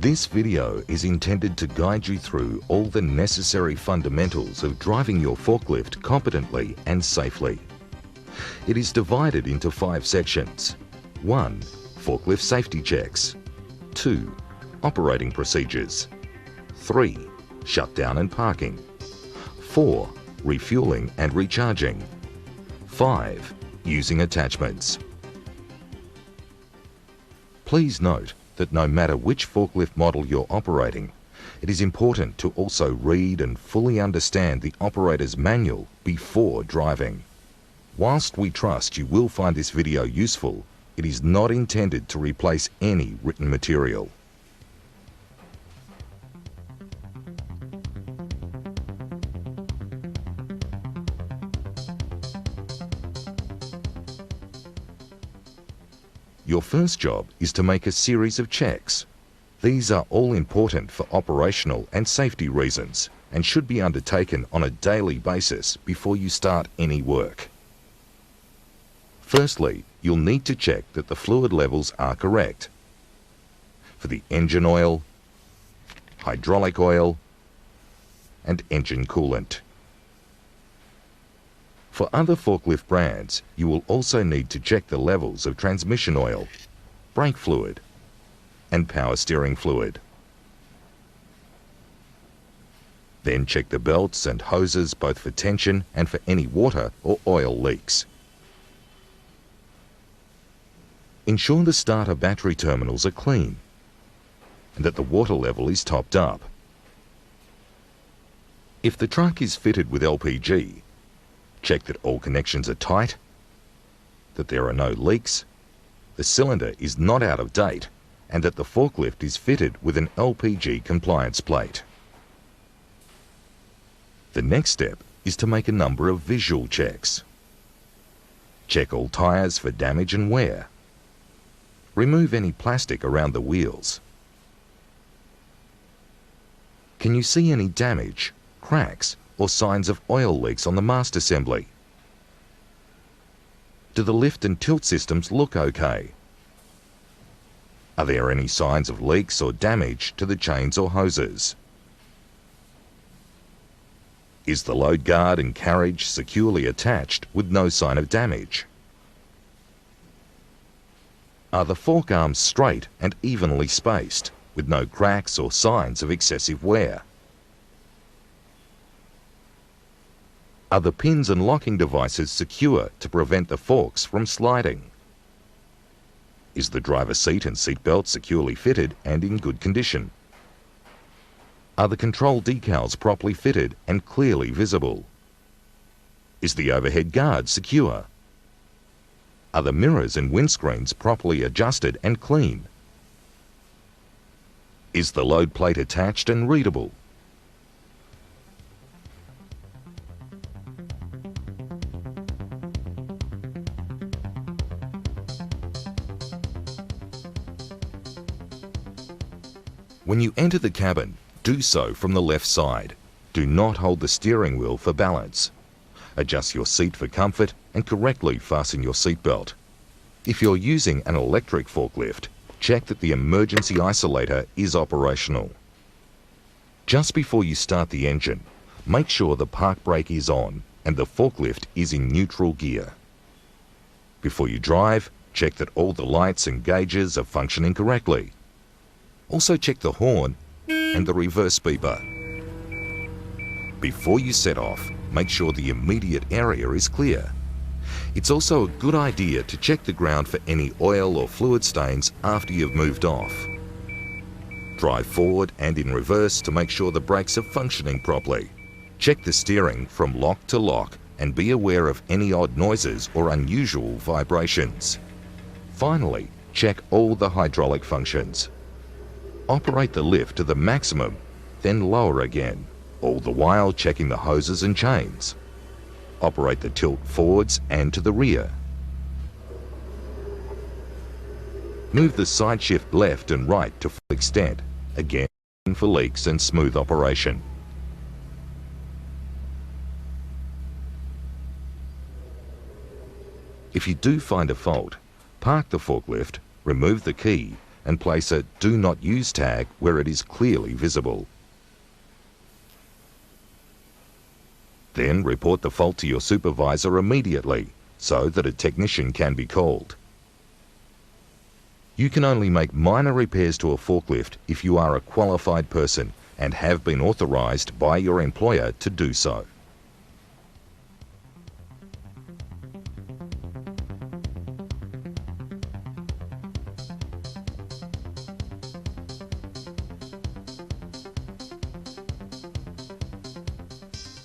This video is intended to guide you through all the necessary fundamentals of driving your forklift competently and safely. It is divided into 5 sections. 1. Forklift safety checks. 2. Operating procedures. 3. Shutdown and parking. 4. Refueling and recharging. 5. Using attachments. Please note that no matter which forklift model you're operating, it is important to also read and fully understand the operator's manual before driving. Whilst we trust you will find this video useful, it is not intended to replace any written material. Your first job is to make a series of checks. These are all important for operational and safety reasons and should be undertaken on a daily basis before you start any work. Firstly, you'll need to check that the fluid levels are correct. For the engine oil, hydraulic oil, and engine coolant. For other forklift brands, you will also need to check the levels of transmission oil, brake fluid, and power steering fluid. Then check the belts and hoses both for tension and for any water or oil leaks. Ensure the starter battery terminals are clean and that the water level is topped up. If the truck is fitted with LPG, check that all connections are tight, that there are no leaks, the cylinder is not out of date, and that the forklift is fitted with an LPG compliance plate. The next step is to make a number of visual checks. Check all tires for damage and wear. Remove any plastic around the wheels. Can you see any damage, cracks, or signs of oil leaks on the mast assembly? Do the lift and tilt systems look okay? Are there any signs of leaks or damage to the chains or hoses? Is the load guard and carriage securely attached with no sign of damage? Are the fork arms straight and evenly spaced with no cracks or signs of excessive wear? Are the pins and locking devices secure to prevent the forks from sliding? Is the driver's seat and seat belt securely fitted and in good condition? Are the control decals properly fitted and clearly visible? Is the overhead guard secure? Are the mirrors and windscreens properly adjusted and clean? Is the load plate attached and readable? When you enter the cabin, do so from the left side. Do not hold the steering wheel for balance. Adjust your seat for comfort and correctly fasten your seatbelt. If you're using an electric forklift, check that the emergency isolator is operational. Just before you start the engine, make sure the park brake is on and the forklift is in neutral gear. Before you drive, check that all the lights and gauges are functioning correctly. Also check the horn and the reverse beeper. Before you set off, make sure the immediate area is clear. It's also a good idea to check the ground for any oil or fluid stains after you've moved off. Drive forward and in reverse to make sure the brakes are functioning properly. Check the steering from lock to lock and be aware of any odd noises or unusual vibrations. Finally, check all the hydraulic functions. Operate the lift to the maximum, then lower again, all the while checking the hoses and chains. Operate the tilt forwards and to the rear. Move the side shift left and right to full extent, again for leaks and smooth operation. If you do find a fault, park the forklift, remove the key, and place a Do Not Use tag where it is clearly visible. Then report the fault to your supervisor immediately so that a technician can be called. You can only make minor repairs to a forklift if you are a qualified person and have been authorized by your employer to do so.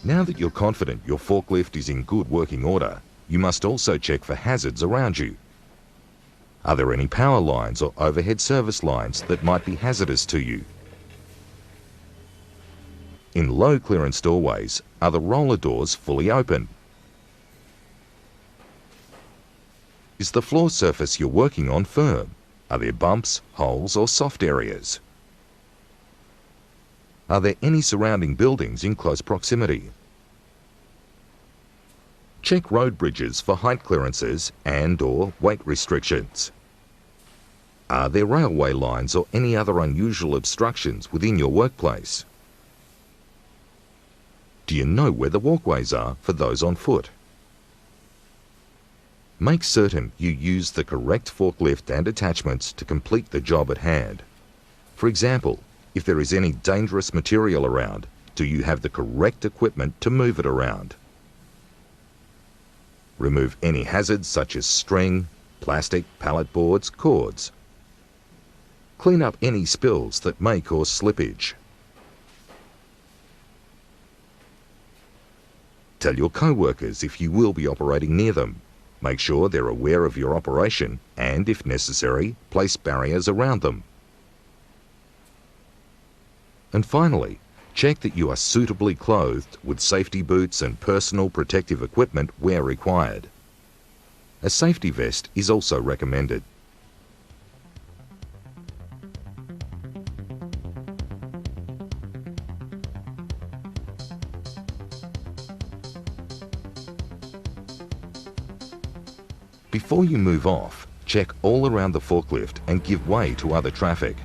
Now that you're confident your forklift is in good working order, you must also check for hazards around you. Are there any power lines or overhead service lines that might be hazardous to you? In low clearance doorways, are the roller doors fully open? Is the floor surface you're working on firm? Are there bumps, holes or soft areas? Are there any surrounding buildings in close proximity? Check road bridges for height clearances and/or weight restrictions. Are there railway lines or any other unusual obstructions within your workplace? Do you know where the walkways are for those on foot? Make certain you use the correct forklift and attachments to complete the job at hand. For example, if there is any dangerous material around, do you have the correct equipment to move it around? Remove any hazards such as string, plastic, pallet boards, cords. Clean up any spills that may cause slippage. Tell your co-workers if you will be operating near them. Make sure they're aware of your operation and, if necessary, place barriers around them. And finally, check that you are suitably clothed with safety boots and personal protective equipment where required. A safety vest is also recommended. Before you move off, check all around the forklift and give way to other traffic.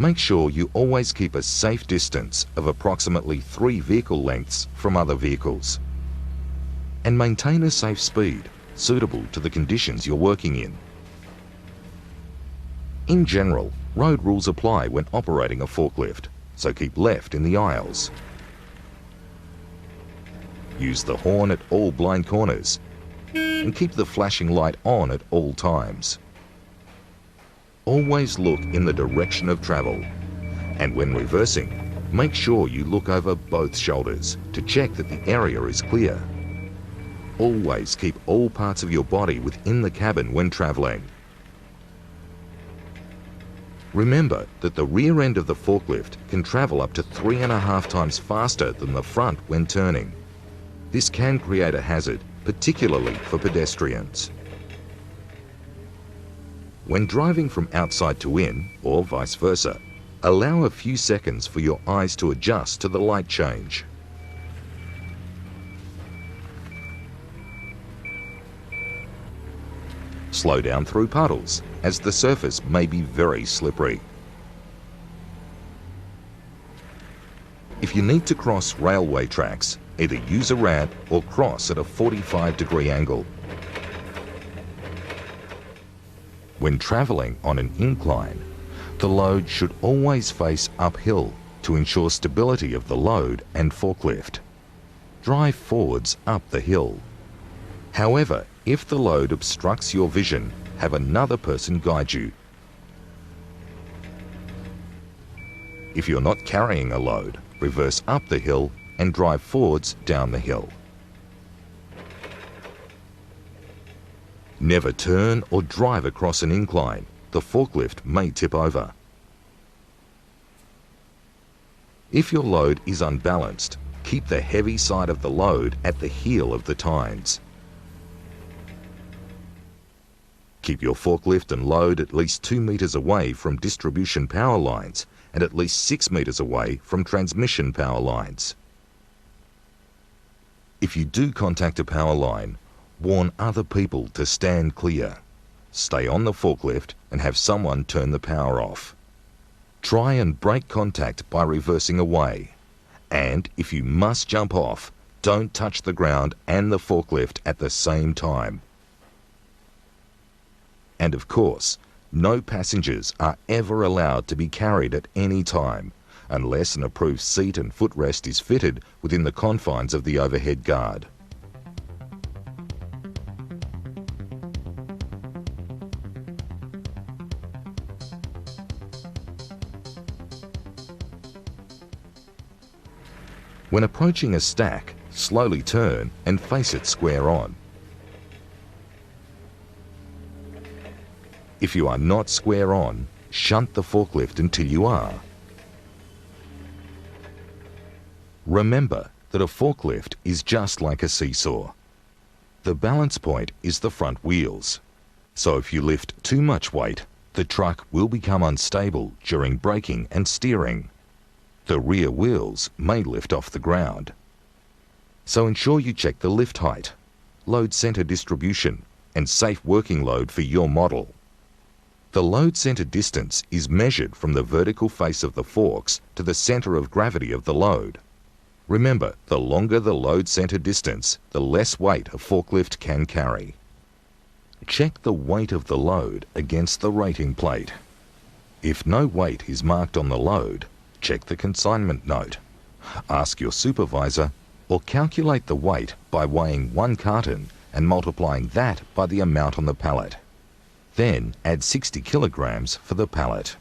Make sure you always keep a safe distance of approximately 3 vehicle lengths from other vehicles. And maintain a safe speed suitable to the conditions you're working in. In general, road rules apply when operating a forklift, so keep left in the aisles. Use the horn at all blind corners and keep the flashing light on at all times. Always look in the direction of travel, and when reversing, make sure you look over both shoulders to check that the area is clear. Always keep all parts of your body within the cabin when traveling. Remember that the rear end of the forklift can travel up to 3.5 times faster than the front when turning. This can create a hazard, particularly for pedestrians. When driving from outside to in, or vice versa, allow a few seconds for your eyes to adjust to the light change. Slow down through puddles, as the surface may be very slippery. If you need to cross railway tracks, either use a ramp or cross at a 45-degree angle. When traveling on an incline, the load should always face uphill to ensure stability of the load and forklift. Drive forwards up the hill. However, if the load obstructs your vision, have another person guide you. If you're not carrying a load, reverse up the hill and drive forwards down the hill. Never turn or drive across an incline. The forklift may tip over. If your load is unbalanced, keep the heavy side of the load at the heel of the tines. Keep your forklift and load at least 2 meters away from distribution power lines and at least 6 meters away from transmission power lines. If you do contact a power line, warn other people to stand clear. stay on the forklift and have someone turn the power off. Try and break contact by reversing away. And if you must jump off, don't touch the ground and the forklift at the same time. And of course, no passengers are ever allowed to be carried at any time, unless an approved seat and footrest is fitted within the confines of the overhead guard. When approaching a stack, slowly turn and face it square on. If you are not square on, shunt the forklift until you are. Remember that a forklift is just like a seesaw. The balance point is the front wheels. So if you lift too much weight, the truck will become unstable during braking and steering. The rear wheels may lift off the ground. So ensure you check the lift height, load center distribution, and safe working load for your model. The load center distance is measured from the vertical face of the forks to the center of gravity of the load. Remember, the longer the load center distance, the less weight a forklift can carry. Check the weight of the load against the rating plate. If no weight is marked on the load, check the consignment note. Ask your supervisor or calculate the weight by weighing 1 carton and multiplying that by the amount on the pallet. Then add 60 kilograms for the pallet.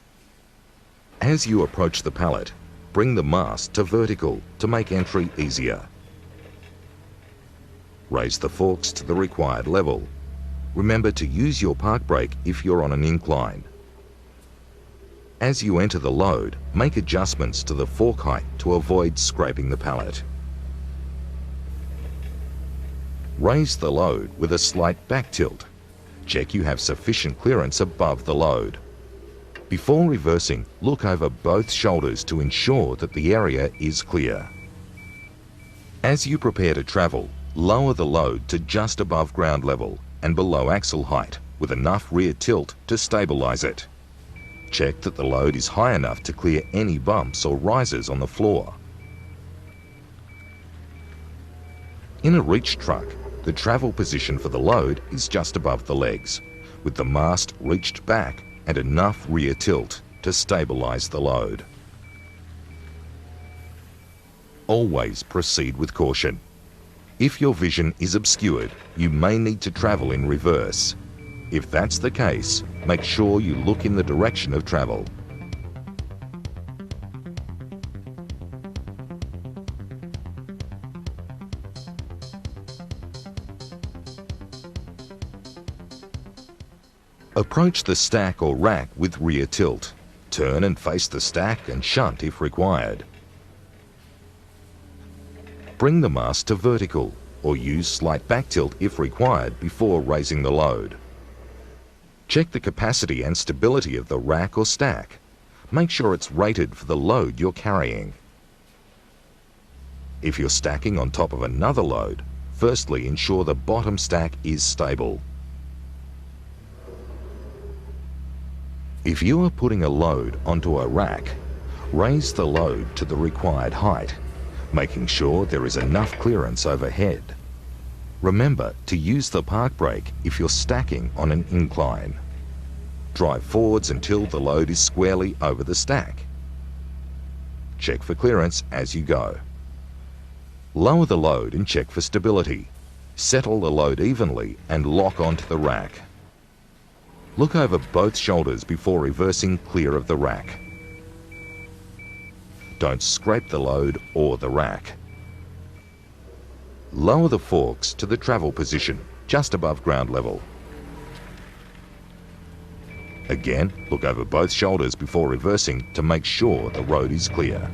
As you approach the pallet, bring the mast to vertical to make entry easier. Raise the forks to the required level. Remember to use your park brake if you're on an incline. As you enter the load, make adjustments to the fork height to avoid scraping the pallet. Raise the load with a slight back tilt. Check you have sufficient clearance above the load. Before reversing, look over both shoulders to ensure that the area is clear. As you prepare to travel, lower the load to just above ground level and below axle height with enough rear tilt to stabilize it. Check that the load is high enough to clear any bumps or rises on the floor. In a reach truck, the travel position for the load is just above the legs, with the mast reached back and enough rear tilt to stabilize the load. Always proceed with caution. If your vision is obscured, you may need to travel in reverse. If that's the case, make sure you look in the direction of travel. Approach the stack or rack with rear tilt. Turn and face the stack and shunt if required. Bring the mast to vertical or use slight back tilt if required before raising the load. Check the capacity and stability of the rack or stack. Make sure it's rated for the load you're carrying. If you're stacking on top of another load, firstly ensure the bottom stack is stable. If you are putting a load onto a rack, raise the load to the required height, making sure there is enough clearance overhead. Remember to use the park brake if you're stacking on an incline. Drive forwards until the load is squarely over the stack. Check for clearance as you go. Lower the load and check for stability. Settle the load evenly and lock onto the rack. Look over both shoulders before reversing clear of the rack. Don't scrape the load or the rack. Lower the forks to the travel position, just above ground level. Again, look over both shoulders before reversing to make sure the road is clear.